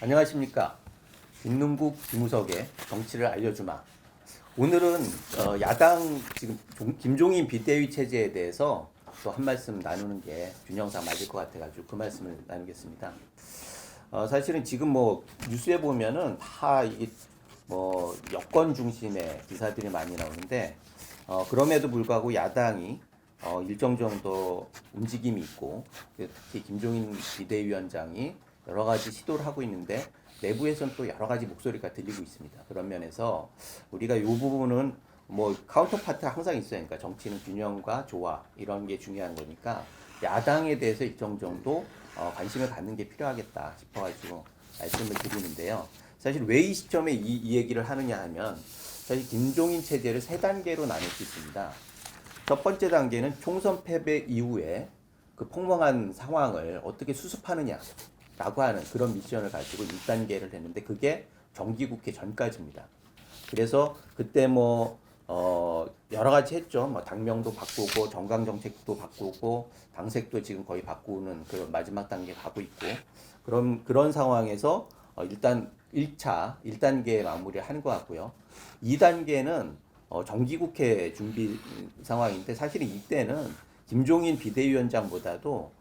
안녕하십니까. 김능국 주무석의 정치를 알려주마. 오늘은 야당 지금 김종인 비대위 체제에 대해서 또 한 말씀 나누는 게 균형상 맞을 것 같아가지고 그 말씀을 나누겠습니다. 사실은 지금 뭐 뉴스에 보면은 다 이게 뭐 여권 중심의 기사들이 많이 나오는데 그럼에도 불구하고 야당이 일정 정도 움직임이 있고 특히 김종인 비대위원장이 여러 가지 시도를 하고 있는데 내부에서는 또 여러 가지 목소리가 들리고 있습니다. 그런 면에서 우리가 이 부분은 뭐 카운터파트가 항상 있어요. 그러니까 정치는 균형과 조화 이런 게 중요한 거니까 야당에 대해서 일정 정도 관심을 갖는 게 필요하겠다 싶어가지고 말씀을 드리는데요. 사실 왜 이 시점에 이 얘기를 하느냐 하면 사실 김종인 체제를 세 단계로 나눌 수 있습니다. 첫 번째 단계는 총선 패배 이후에 그 폭망한 상황을 어떻게 수습하느냐라고 하는 그런 미션을 가지고 1단계를 했는데 그게 정기국회 전까지입니다. 그래서 그때 여러 가지 했죠. 뭐 당명도 바꾸고 정강 정책도 바꾸고 당색도 지금 거의 바꾸는 그 마지막 단계 가고 있고 그런 상황에서 일단 1단계 마무리를 하는 것 같고요. 2단계는 정기국회 준비 상황인데 사실은 이때는 김종인 비대위원장보다도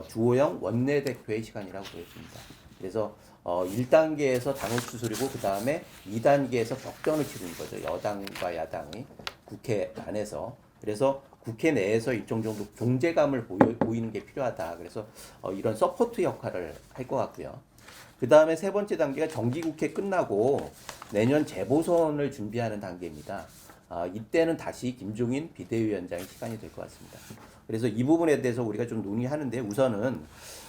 주호영 원내대표의 시간이라고 보여집니다. 그래서 1단계에서 당을 추스리고 그 다음에 2단계에서 격전을 치르는 거죠. 여당과 야당이 국회 안에서. 그래서 국회 내에서 일정 정도 존재감을 보이는 게 필요하다. 그래서 이런 서포트 역할을 할 것 같고요. 그 다음에 세 번째 단계가 정기국회 끝나고 내년 재보선을 준비하는 단계입니다. 이때는 다시 김종인 비대위원장의 시간이 될 것 같습니다. 그래서 이 부분에 대해서 우리가 좀 논의하는데 우선은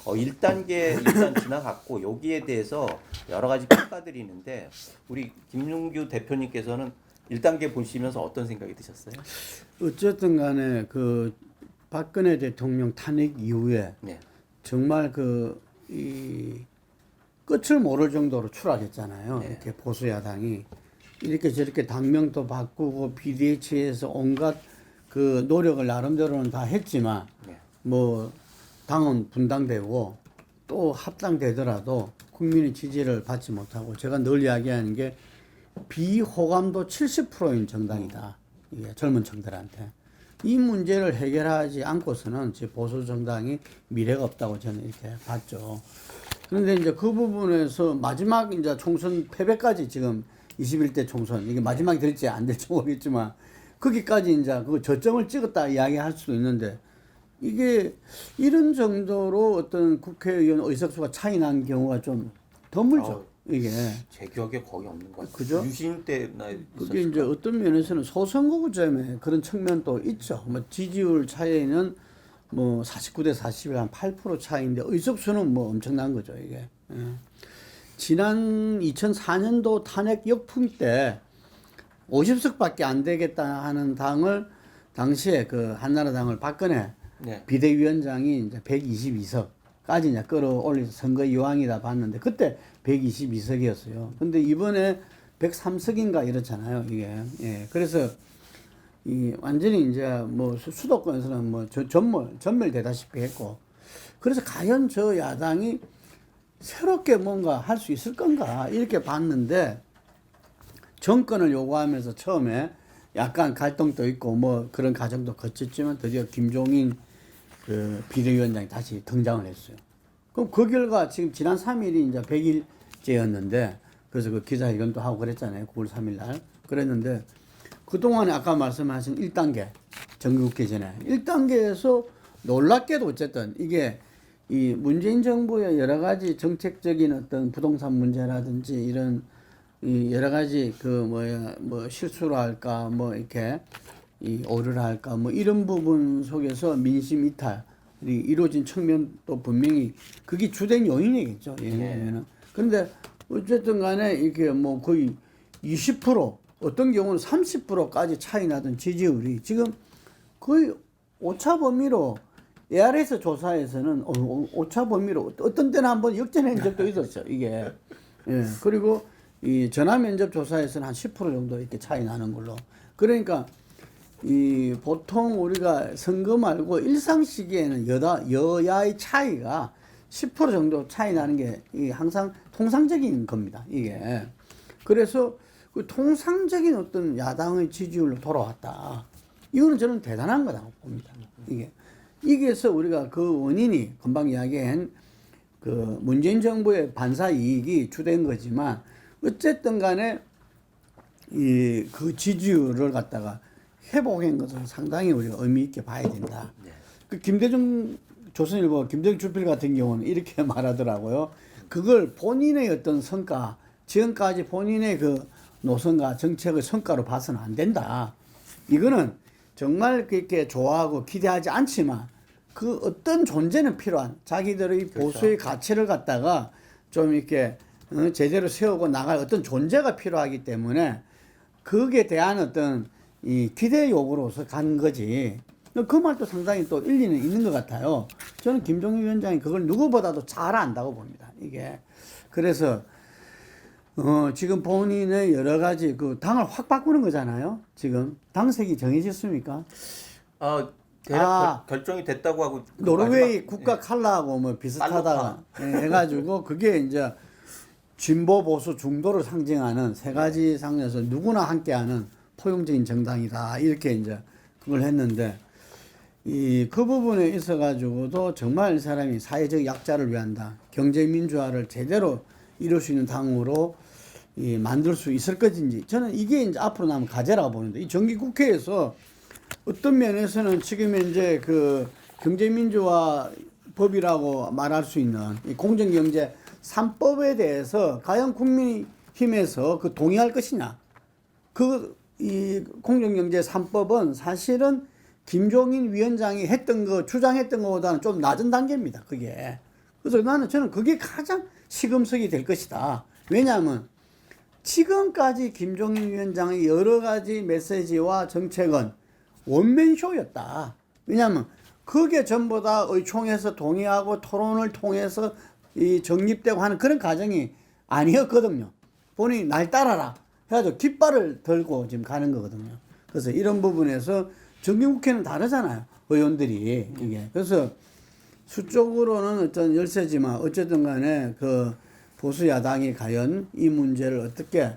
1단계 일단 지나갔고 여기에 대해서 여러 가지 평가들이 있는데 우리 김용규 대표님께서는 1단계 보시면서 어떤 생각이 드셨어요? 어쨌든 간에 그 박근혜 대통령 탄핵 이후에 네. 정말 이 끝을 모를 정도로 추락했잖아요. 네. 이렇게 보수 야당이 이렇게 저렇게 당명도 바꾸고 비대위에서 온갖 그 노력을 나름대로는 다 했지만 네. 뭐 당은 분당되고 또 합당되더라도 국민의 지지를 받지 못하고 제가 늘 이야기하는 게 비호감도 70%인 정당이다. 이게 젊은 층들한테. 이 문제를 해결하지 않고서는 제 보수 정당이 미래가 없다고 저는 이렇게 봤죠. 그런데 이제 그 부분에서 마지막 이제 총선 패배까지 지금 21대 총선 이게 마지막이 될지 안 될지 모르겠지만 거기까지 이제 그 저점을 찍었다 이야기할 수도 있는데 이게 이런 정도로 어떤 국회의원 의석수가 차이 난 경우가 좀 드물죠. 이게 제 기억에 거의 없는 것 같아요. 그죠? 유신 때나 그게 이제 어떤 면에서는 소선거구점에 그런 측면도 있죠. 뭐 지지율 차이는 뭐 49대 41 한 8% 차이인데 의석수는 뭐 엄청난 거죠 이게. 예. 지난 2004년도 탄핵 역풍 때 50석밖에 안 되겠다 하는 당을 당시에 그 한나라당을 박근혜 네. 비대위원장이 이제 122석까지 이제 끌어올려서 선거 이왕이다 봤는데 그때 122석이었어요. 근데 이번에 103석인가 이렇잖아요 이게. 예. 그래서 이 완전히 이제 뭐 수도권에서는 뭐 전멸되다시피 했고 그래서 과연 저 야당이 새롭게 뭔가 할 수 있을 건가 이렇게 봤는데 정권을 요구하면서 처음에 약간 갈등도 있고 뭐 그런 과정도 거쳤지만 드디어 김종인 그 비대위원장이 다시 등장을 했어요. 그럼 그 결과 지금 지난 3일이 이제 100일째였는데 그래서 그 기자회견도 하고 그랬잖아요. 9월 3일 날. 그랬는데 그동안에 아까 말씀하신 1단계 정기국회 전에 1단계에서 놀랍게도 어쨌든 이게 이 문재인 정부의 여러 가지 정책적인 어떤 부동산 문제라든지 이런 이 여러 가지 뭐 실수를 할까 뭐 이렇게 이 오류를 할까 뭐 이런 부분 속에서 민심 이탈이 이루어진 측면도 분명히 그게 주된 요인이겠죠. 예는 그런데 어쨌든 간에 이게 뭐 거의 20% 어떤 경우는 30%까지 차이 나던 지지율이 지금 거의 오차 범위로 ARS 조사에서는 오차 범위로 어떤 때는 한번 역전한 적도 있었죠. 이게. 예. 그리고 이 전화 면접 조사에서는 한 10% 정도 이렇게 차이 나는 걸로. 그러니까 이 보통 우리가 선거 말고 일상 시기에는 여야의 차이가 10% 정도 차이 나는 게 이게 항상 통상적인 겁니다. 이게. 그래서 그 통상적인 어떤 야당의 지지율로 돌아왔다. 이거는 저는 대단한 거라고 봅니다. 이게서 우리가 그 원인이 금방 이야기한 그 문재인 정부의 반사 이익이 주된 거지만 어쨌든 간에 이 그 지지율을 갖다가 회복한 것은 상당히 우리가 의미 있게 봐야 된다. 네. 그 김대중 조선일보 김대중 주필 같은 경우는 이렇게 말하더라고요. 그걸 본인의 어떤 성과, 지금까지 본인의 그 노선과 정책의 성과로 봐서는 안 된다. 이거는 정말 그렇게 좋아하고 기대하지 않지만 그 어떤 존재는 필요한 자기들의 보수의 가치를 갖다가 좀 이렇게 제대로 세우고 나갈 어떤 존재가 필요하기 때문에 거기에 대한 어떤 이 기대 요구로서 간 거지. 그 말도 상당히 또 일리는 있는 것 같아요. 저는 김종인 위원장이 그걸 누구보다도 잘 안다고 봅니다. 이게. 그래서 지금 본인의 여러 가지 그 당을 확 바꾸는 거잖아요. 지금 당색이 정해졌습니까? 대략 결정이 됐다고 하고 노르웨이 국가 칼라하고 뭐 비슷하다 해가지고 그게 이제 진보 보수 중도를 상징하는 세 가지 상에서 누구나 함께하는 포용적인 정당이다 이렇게 이제 그걸 했는데 그 부분에 있어 가지고도 정말 이 사람이 사회적 약자를 위한다 경제 민주화를 제대로 이룰 수 있는 당으로 만들 수 있을 것인지 저는 이게 이제 앞으로 남은 과제라고 보는데 이 정기국회에서 어떤 면에서는 지금 이제 그 경제민주화 법이라고 말할 수 있는 이 공정경제 3법에 대해서 과연 국민의힘에서 그 동의할 것이냐. 이 공정경제 3법은 사실은 김종인 위원장이 했던 거, 주장했던 것보다는 좀 낮은 단계입니다. 그게. 그래서 저는 그게 가장 시금석이 될 것이다. 왜냐하면 지금까지 김종인 위원장의 여러 가지 메시지와 정책은 원맨쇼였다. 왜냐하면 그게 전부 다 의총에서 동의하고 토론을 통해서 정립되고 하는 그런 과정이 아니었거든요. 본인이 날 따라라 해가지고 깃발을 들고 지금 가는 거거든요. 그래서 이런 부분에서 정기국회는 다르잖아요. 의원들이 이게. 그래서 수적으로는 어떤 열세지만 어쨌든 간에 그 보수 야당이 과연 이 문제를 어떻게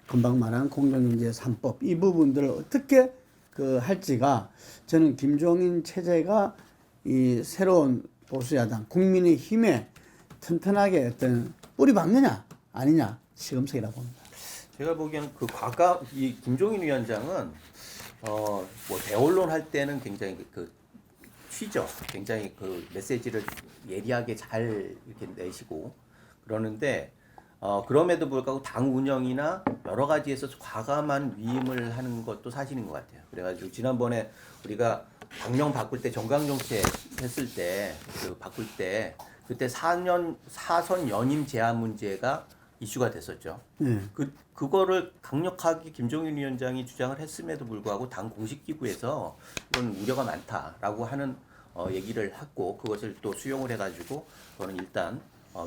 금방 말한 공정경제 3법 이 부분들을 어떻게 할지가 저는 김종인 체제가 이 새로운 보수야당 국민의힘에 튼튼하게 어떤 뿌리 박느냐 아니냐 시금석이라고 봅니다. 제가 보기에는 이 김종인 위원장은 뭐 대언론 할 때는 굉장히 튀죠. 굉장히 그 메시지를 예리하게 잘 이렇게 내시고 그러는데 그럼에도 불구하고 당 운영이나 여러 가지에서 과감한 위임을 하는 것도 사실인 것 같아요. 그래가지고 지난번에 우리가 당명 바꿀 때 정강정책 했을 때 바꿀 때 그때 4선 연임 제한 문제가 이슈가 됐었죠. 그거를 강력하게 김종인 위원장이 주장을 했음에도 불구하고 당 공식 기구에서 이건 우려가 많다라고 하는 얘기를 했고 그것을 또 수용을 해가지고 그거는 일단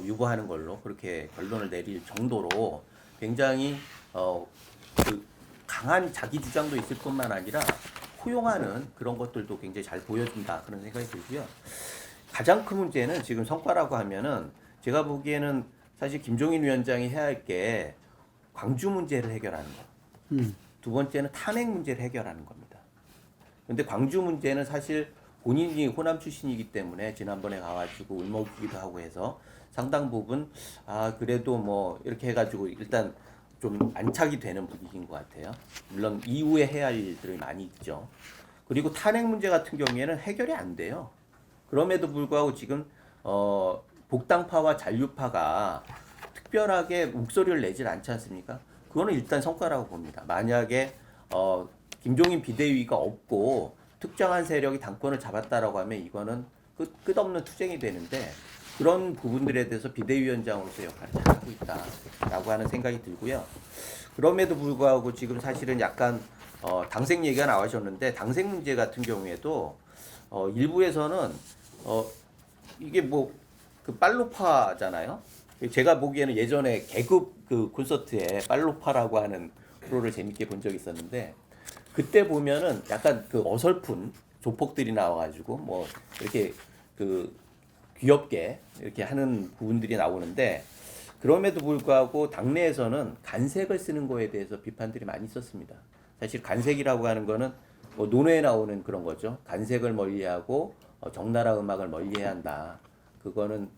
유보하는 걸로 그렇게 결론을 내릴 정도로 굉장히 강한 자기 주장도 있을 뿐만 아니라 포용하는 그런 것들도 굉장히 잘 보여준다 그런 생각이 들고요. 가장 큰 문제는 지금 성과라고 하면은 제가 보기에는 사실 김종인 위원장이 해야 할 게 광주 문제를 해결하는 거. 두 번째는 탄핵 문제를 해결하는 겁니다. 그런데 광주 문제는 사실 본인이 호남 출신이기 때문에 지난번에 가가지고 울먹이기도 하고 해서 상당 부분 그래도 뭐 이렇게 해가지고 일단 좀 안착이 되는 분위기인 것 같아요. 물론 이후에 해야 할 일들이 많이 있죠. 그리고 탄핵 문제 같은 경우에는 해결이 안 돼요. 그럼에도 불구하고 지금 복당파와 잔류파가 특별하게 목소리를 내질 않지 않습니까? 그거는 일단 성과라고 봅니다. 만약에 김종인 비대위가 없고 특정한 세력이 당권을 잡았다라고 하면 이거는 끝없는 투쟁이 되는데 그런 부분들에 대해서 비대위원장으로서 역할을 잘하고 있다라고 하는 생각이 들고요. 그럼에도 불구하고 지금 사실은 약간 당색 얘기가 나와셨는데 당색 문제 같은 경우에도 일부에서는 이게 뭐 그 빨로파잖아요. 제가 보기에는 예전에 계급 그 콘서트에 빨로파라고 하는 프로를 재밌게 본 적이 있었는데 그때 보면은 약간 그 어설픈 조폭들이 나와가지고 뭐 이렇게 그 귀엽게 이렇게 하는 부분들이 나오는데 그럼에도 불구하고 당내에서는 간색을 쓰는 거에 대해서 비판들이 많이 있었습니다. 사실 간색이라고 하는 거는 뭐 논어에 나오는 그런 거죠. 간색을 멀리하고 적나라 음악을 멀리해야 한다. 그거는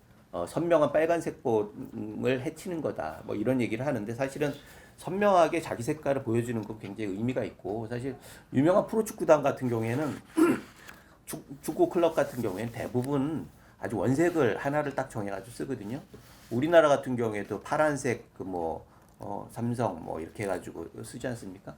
선명한 빨간색본을 해치는 거다. 뭐 이런 얘기를 하는데 사실은 선명하게 자기 색깔을 보여주는 건 굉장히 의미가 있고 사실 유명한 프로축구단 같은 경우에는 축구 클럽 같은 경우에는 대부분 아주 원색을 하나를 딱 정해가지고 쓰거든요. 우리나라 같은 경우에도 파란색 삼성 뭐 이렇게 해가지고 쓰지 않습니까?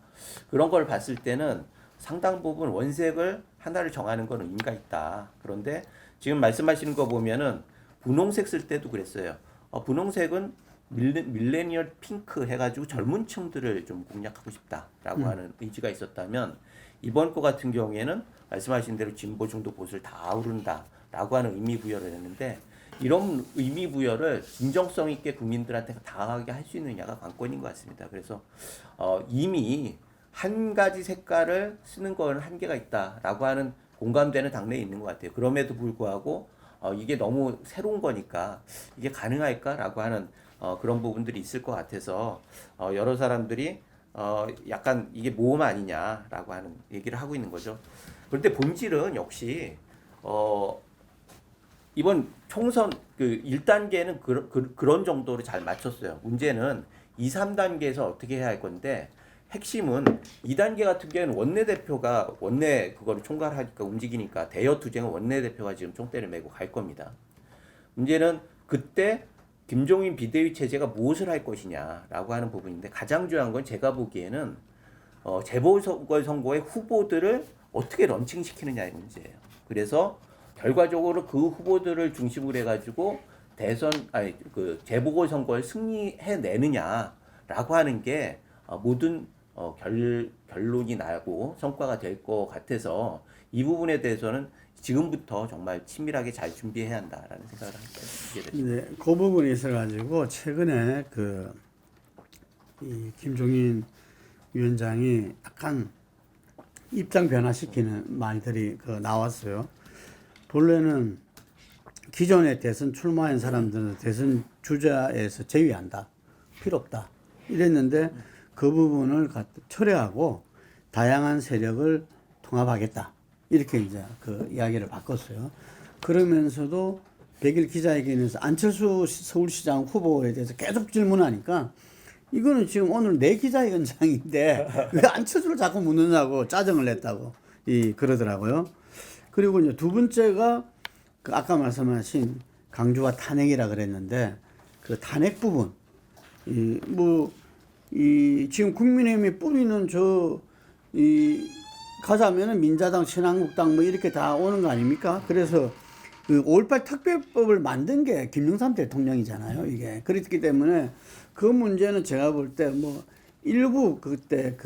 그런 걸 봤을 때는 상당 부분 원색을 하나를 정하는 건 의미가 있다. 그런데 지금 말씀하시는 거 보면은 분홍색 쓸 때도 그랬어요. 분홍색은 밀레니얼 핑크 해가지고 젊은 층들을 좀 공략하고 싶다라고 하는 의지가 있었다면 이번 거 같은 경우에는 말씀하신 대로 진보 중도 보수를 다 아우른다라고 하는 의미 부여를 했는데 이런 의미 부여를 진정성 있게 국민들한테 다하게 할 수 있느냐가 관건인 것 같습니다. 그래서 이미 한 가지 색깔을 쓰는 건 한계가 있다라고 하는 공감대는 당내에 있는 것 같아요. 그럼에도 불구하고 이게 너무 새로운 거니까 이게 가능할까라고 하는 그런 부분들이 있을 것 같아서 여러 사람들이 약간 이게 모험 아니냐라고 하는 얘기를 하고 있는 거죠. 그런데 본질은 역시 이번 총선 그 1단계는 그런 정도로 잘 맞췄어요. 문제는 2, 3단계에서 어떻게 해야 할 건데 핵심은 2단계 같은 경우에는 원내대표가 원내 그거를 총괄하니까 움직이니까 대여 투쟁은 원내대표가 지금 총대를 메고 갈 겁니다. 문제는 그때 김종인 비대위 체제가 무엇을 할 것이냐라고 하는 부분인데 가장 중요한 건 제가 보기에는 재보궐선거의 후보들을 어떻게 런칭시키느냐의 문제예요. 그래서 결과적으로 그 후보들을 중심으로 해가지고 재보궐선거를 승리해내느냐라고 하는 게 모든 결론이 나고 성과가 될 것 같아서 이 부분에 대해서는 지금부터 정말 치밀하게 잘 준비해야 한다라는 생각을 하게 됩니다. 네, 그 부분에 있어가지고 최근에 이 김종인 위원장이 약간 입장 변화시키는 말들이 나왔어요. 본래는 기존의 대선 출마한 사람들은 대선 주자에서 제외한다. 필요 없다. 이랬는데 그 부분을 철회하고 다양한 세력을 통합하겠다. 이렇게 이제 이야기를 바꿨어요. 그러면서도 100일 기자회견에서 안철수 서울시장 후보에 대해서 계속 질문하니까 이거는 지금 오늘 내 기자회견장인데 왜 안철수를 자꾸 묻느냐고 짜증을 냈다고 그러더라고요. 그리고 이제 두 번째가 아까 말씀하신 강조와 탄핵이라 그랬는데 그 탄핵 부분 지금 국민의힘이 뿌리는 가자면은 민자당, 신한국당 뭐 이렇게 다 오는 거 아닙니까? 그래서 5.18 특별법을 만든 게 김영삼 대통령이잖아요, 이게. 그렇기 때문에 그 문제는 제가 볼 때 일부 그때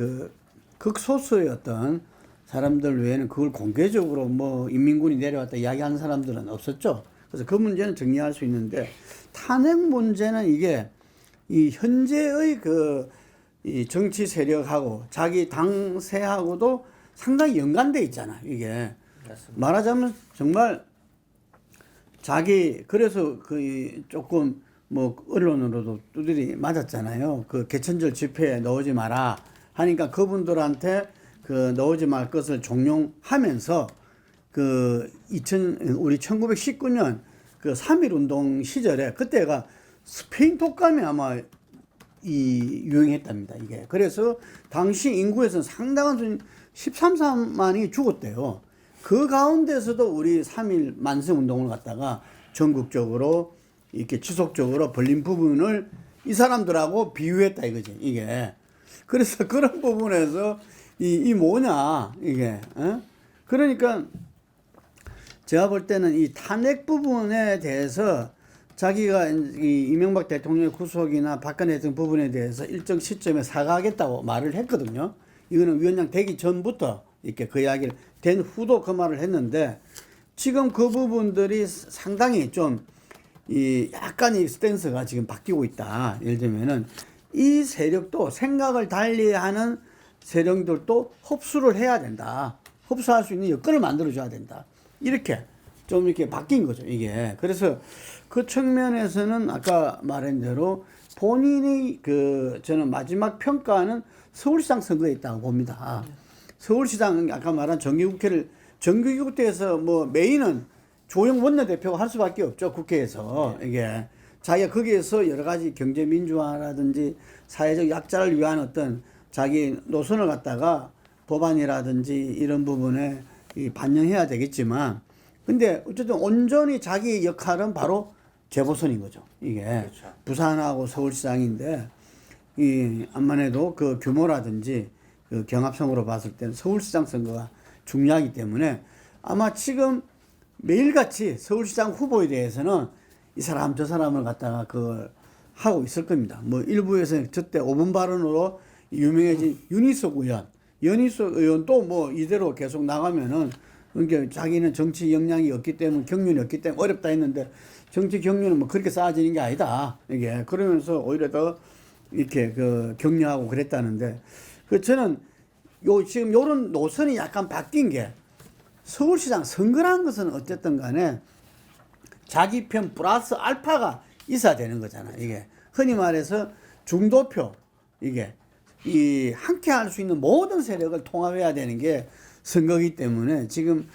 극소수의 어떤 사람들 외에는 그걸 공개적으로 인민군이 내려왔다 이야기하는 사람들은 없었죠. 그래서 그 문제는 정리할 수 있는데 탄핵 문제는 이게 이 현재의 이 정치 세력하고 자기 당세하고도 상당히 연관돼 있잖아요, 이게. 맞습니다. 말하자면 정말 그래서 조금 언론으로도 두드리 맞았잖아요. 개천절 집회에 넣지 마라 하니까 그분들한테 넣지 말 것을 종용하면서 우리 1919년 3.1 운동 시절에 그때가 스페인 독감이 아마 유행했답니다, 이게. 그래서 당시 인구에서는 상당한 수준 13만이 죽었대요. 그 가운데서도 우리 3.1 만세 운동을 갖다가 전국적으로 이렇게 지속적으로 벌린 부분을 이 사람들하고 비유했다 이거지, 이게. 그래서 그런 부분에서 이 뭐냐, 이게. 그러니까 제가 볼 때는 이 탄핵 부분에 대해서 자기가 이명박 대통령의 구속이나 박근혜 등 부분에 대해서 일정 시점에 사과하겠다고 말을 했거든요. 이거는 위원장 되기 전부터 이렇게 그 이야기를 된 후도 그 말을 했는데 지금 그 부분들이 상당히 좀 약간 이 스탠스가 지금 바뀌고 있다. 예를 들면은 이 세력도 생각을 달리하는 세력들도 흡수를 해야 된다. 흡수할 수 있는 여건을 만들어줘야 된다. 이렇게 좀 이렇게 바뀐 거죠, 이게. 그래서 그 측면에서는 아까 말한 대로 본인이 저는 마지막 평가는 서울시장 선거에 있다고 봅니다. 서울시장 아까 말한 정기국회에서 뭐 메인은 조영 원내대표가 할 수밖에 없죠, 국회에서. 이게 자기가 거기에서 여러 가지 경제 민주화라든지 사회적 약자를 위한 어떤 자기 노선을 갖다가 법안이라든지 이런 부분에 반영해야 되겠지만, 근데 어쨌든 온전히 자기 역할은 바로 재보선인 거죠. 이게 그렇죠. 부산하고 서울시장인데, 암만 해도 그 규모라든지 그 경합성으로 봤을 때는 서울시장 선거가 중요하기 때문에 아마 지금 매일같이 서울시장 후보에 대해서는 이 사람 저 사람을 갖다가 그걸 하고 있을 겁니다. 뭐 일부에서 저때 5분 발언으로 유명해진 윤희석 의원, 연희석 의원도 뭐 이대로 계속 나가면은 그러니까 자기는 정치 역량이 없기 때문에 경륜이 없기 때문에 어렵다 했는데 정치 경륜은 뭐 그렇게 쌓아지는 게 아니다. 이게 그러면서 오히려 더 이렇게 격려하고 그랬다는데 저는 지금 요런 노선이 약간 바뀐 게 서울시장 선거라는 것은 어쨌든 간에 자기 편 플러스 알파가 있어야 되는 거잖아. 이게 흔히 말해서 중도표 이게 함께 할 수 있는 모든 세력을 통합해야 되는 게 선거이기 때문에 지금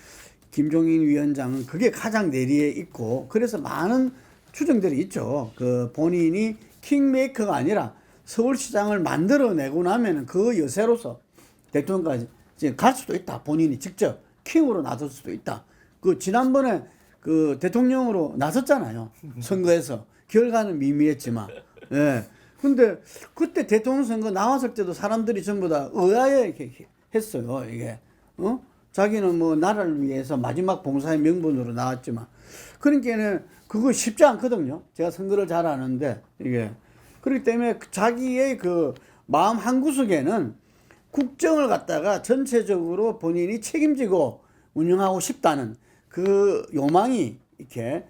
김종인 위원장은 그게 가장 내리에 있고 그래서 많은 추정들이 있죠. 본인이 킹메이커가 아니라 서울시장을 만들어내고 나면은 그 여세로서 대통령까지 갈 수도 있다. 본인이 직접 킹으로 나설 수도 있다. 지난번에 대통령으로 나섰잖아요. 선거에서. 결과는 미미했지만. 예. 근데 그때 대통령 선거 나왔을 때도 사람들이 전부 다 의아해 했어요. 이게. 자기는 뭐 나라를 위해서 마지막 봉사의 명분으로 나왔지만. 그러니까 그거 쉽지 않거든요. 제가 선거를 잘 아는데 이게. 그렇기 때문에 자기의 마음 한구석에는 국정을 갖다가 전체적으로 본인이 책임지고 운영하고 싶다는 그 요망이 이렇게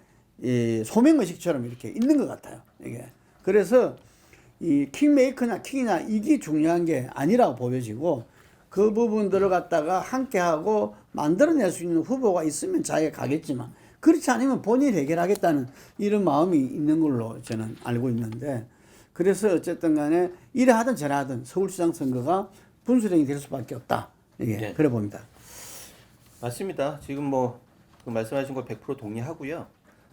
소명의식처럼 이렇게 있는 것 같아요. 이게. 그래서 이 킹메이커냐 킹이냐 이게 중요한 게 아니라고 보여지고 그 부분들을 갖다가 함께하고 만들어낼 수 있는 후보가 있으면 자기가 가겠지만 그렇지 않으면 본인이 해결하겠다는 이런 마음이 있는 걸로 저는 알고 있는데 그래서 어쨌든 간에 이래 하든 저래 하든 서울시장 선거가 분수령이 될 수밖에 없다. 이게 네. 그래 봅니다. 맞습니다. 지금 뭐 그 말씀하신 거 100% 동의하고요.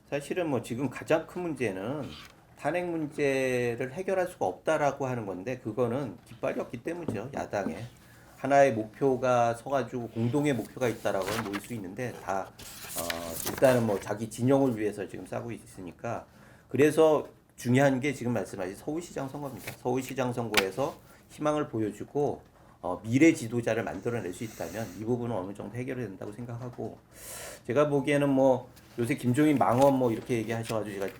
사실은 뭐 지금 가장 큰 문제는 탄핵 문제를 해결할 수가 없다라고 하는 건데 그거는 깃발이 없기 때문이죠. 야당에 하나의 목표가 서가지고 공동의 목표가 있다라고 모일 수 있는데 다 일단은 뭐 자기 진영을 위해서 지금 싸고 있으니까 그래서 중요한 게 지금 말씀하신 서울시장 선거입니다. 서울시장 선거에서 희망을 보여주고 미래 지도자를 만들어낼 수 있다면 이 부분은 어느 정도 해결이 된다고 생각하고 제가 보기에는 뭐 요새 김종인 망언 뭐 이렇게 얘기하셔가지고 제가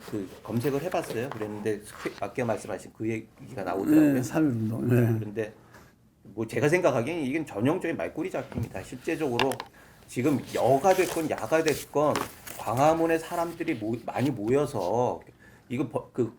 검색을 해봤어요. 그랬는데 아까 말씀하신 그 얘기가 나오더라고요. 네, 3.1운동. 네. 그런데 뭐 제가 생각하기에는 이건 전형적인 말꼬리 잡기입니다. 실제적으로 지금 여가 됐건 야가 됐건 광화문에 사람들이 많이 모여서 이거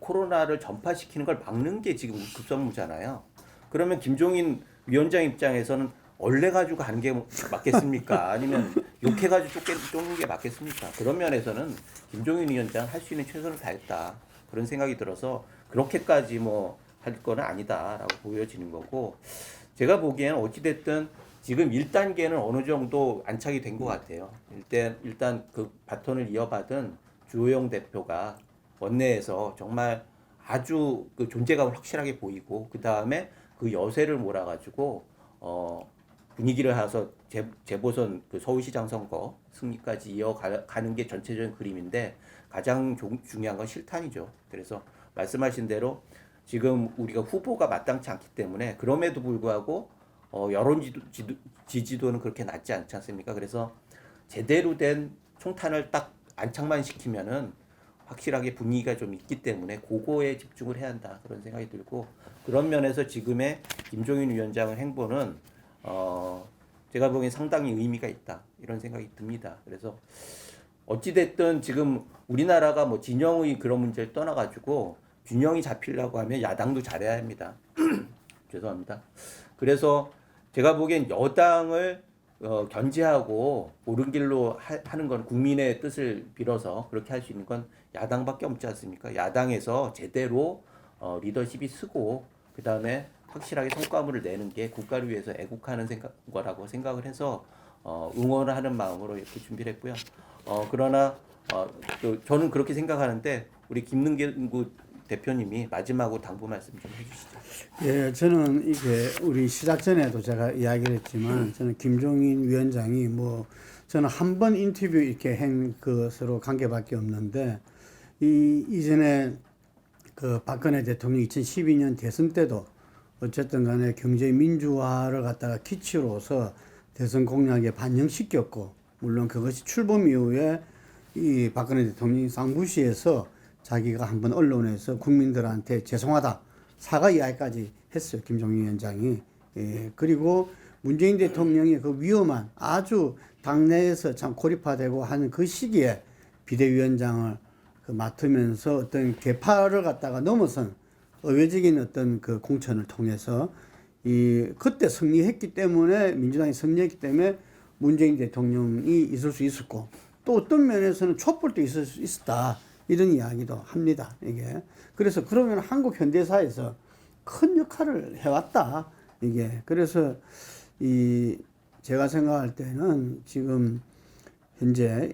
코로나를 전파시키는 걸 막는 게 지금 급선무잖아요. 그러면 김종인 위원장 입장에서는 얼레 가지고 가는 게 맞겠습니까? 아니면 욕해 가지고 쫓는 게 맞겠습니까? 그런 면에서는 김종인 위원장 할 수 있는 최선을 다했다 그런 생각이 들어서 그렇게까지 뭐 할 거는 아니다라고 보여지는 거고 제가 보기에는 어찌됐든 지금 1단계는 어느 정도 안착이 된 것 같아요. 일단 그 바톤을 이어받은 주호영 대표가 원내에서 정말 아주 그 존재감을 확실하게 보이고 그 다음에 그 여세를 몰아가지고 분위기를 해서 재보선 서울시장 선거 승리까지 이어가는 게 전체적인 그림인데 가장 중요한 건 실탄이죠. 그래서 말씀하신 대로 지금 우리가 후보가 마땅치 않기 때문에 그럼에도 불구하고 여론 지지도는 그렇게 낮지 않지 않습니까? 그래서 제대로 된 총탄을 딱 안착만 시키면은 확실하게 분위기가 좀 있기 때문에 그거에 집중을 해야 한다 그런 생각이 들고 그런 면에서 지금의 김종인 위원장의 행보는 제가 보기엔 상당히 의미가 있다 이런 생각이 듭니다. 그래서 어찌됐든 지금 우리나라가 뭐 진영의 그런 문제를 떠나가지고 균형이 잡히려고 하면 야당도 잘해야 합니다. 죄송합니다. 그래서 제가 보기엔 여당을 견제하고 옳은 길로 하는 건 국민의 뜻을 빌어서 그렇게 할 수 있는 건 야당밖에 없지 않습니까? 야당에서 제대로 리더십이 쓰고 그 다음에 확실하게 성과물을 내는 게 국가를 위해서 애국하는 거라고 생각을 해서 응원을 하는 마음으로 이렇게 준비를 했고요. 그러나 또 저는 그렇게 생각하는데 우리 김능구 대표님이 마지막으로 당부 말씀 좀 해주시죠. 예, 저는 이게 우리 시작 전에도 제가 이야기를 했지만 저는 김종인 위원장이 뭐 저는 한 번 인터뷰 이렇게 한 것으로 관계밖에 없는데 이전에 그 박근혜 대통령 2012년 대선 때도 어쨌든 간에 경제 민주화를 갖다가 기치로서 대선 공약에 반영시켰고 물론 그것이 출범 이후에 이 박근혜 대통령이 쌍부시에서 자기가 한번 언론에서 국민들한테 죄송하다 사과 이야기까지 했어요. 김종인 위원장이. 예, 그리고 문재인 대통령이 그 위험한 아주 당내에서 참 고립화되고 하는 그 시기에 비대위원장을 맡으면서 어떤 개파를 갖다가 넘어선 의회적인 어떤 그 공천을 통해서 그때 승리했기 때문에 민주당이 승리했기 때문에 문재인 대통령이 있을 수 있었고 또 어떤 면에서는 촛불도 있을 수 있었다. 이런 이야기도 합니다. 이게. 그래서 그러면 한국 현대사에서 큰 역할을 해왔다. 이게. 그래서 제가 생각할 때는 지금 현재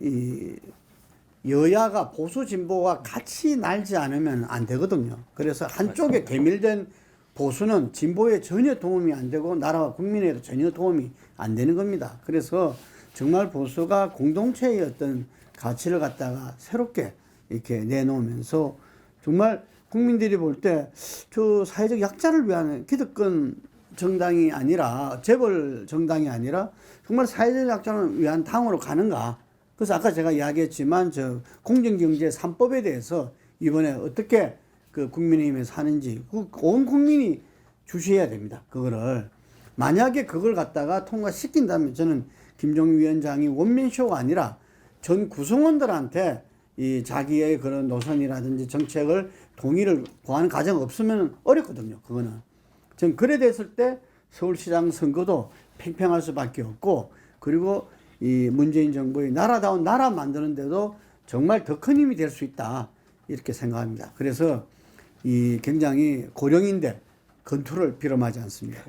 여야가 보수 진보가 같이 날지 않으면 안 되거든요. 그래서 한쪽에 계밀된 보수는 진보에 전혀 도움이 안 되고 나라와 국민에도 전혀 도움이 안 되는 겁니다. 그래서 정말 보수가 공동체의 어떤 가치를 갖다가 새롭게 이렇게 내놓으면서 정말 국민들이 볼 때 저 사회적 약자를 위한 기득권 정당이 아니라 재벌 정당이 아니라 정말 사회적 약자를 위한 당으로 가는가. 그래서 아까 제가 이야기했지만 저 공정경제 3법에 대해서 이번에 어떻게 그 국민의힘에서 하는지 온 국민이 주시해야 됩니다. 그거를 만약에 그걸 갖다가 통과시킨다면 저는 김종인 위원장이 원맨쇼가 아니라 전 구성원들한테 이 자기의 그런 노선이라든지 정책을 동의를 구하는 과정 없으면 어렵거든요. 그거는. 전 그래 됐을 때 서울시장 선거도 팽팽할 수밖에 없고 그리고 이 문재인 정부의 나라다운 나라 만드는데도 정말 더 큰 힘이 될 수 있다. 이렇게 생각합니다. 그래서 굉장히 고령인데 건투를 빌어마지 않습니다.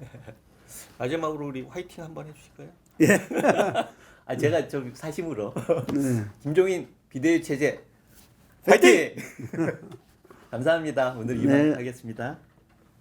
마지막으로 우리 화이팅 한번 해주실까요? 예. 제가 좀 사심으로 네. 김종인 비대위 체제 화이팅! 감사합니다. 오늘 이만 하겠습니다.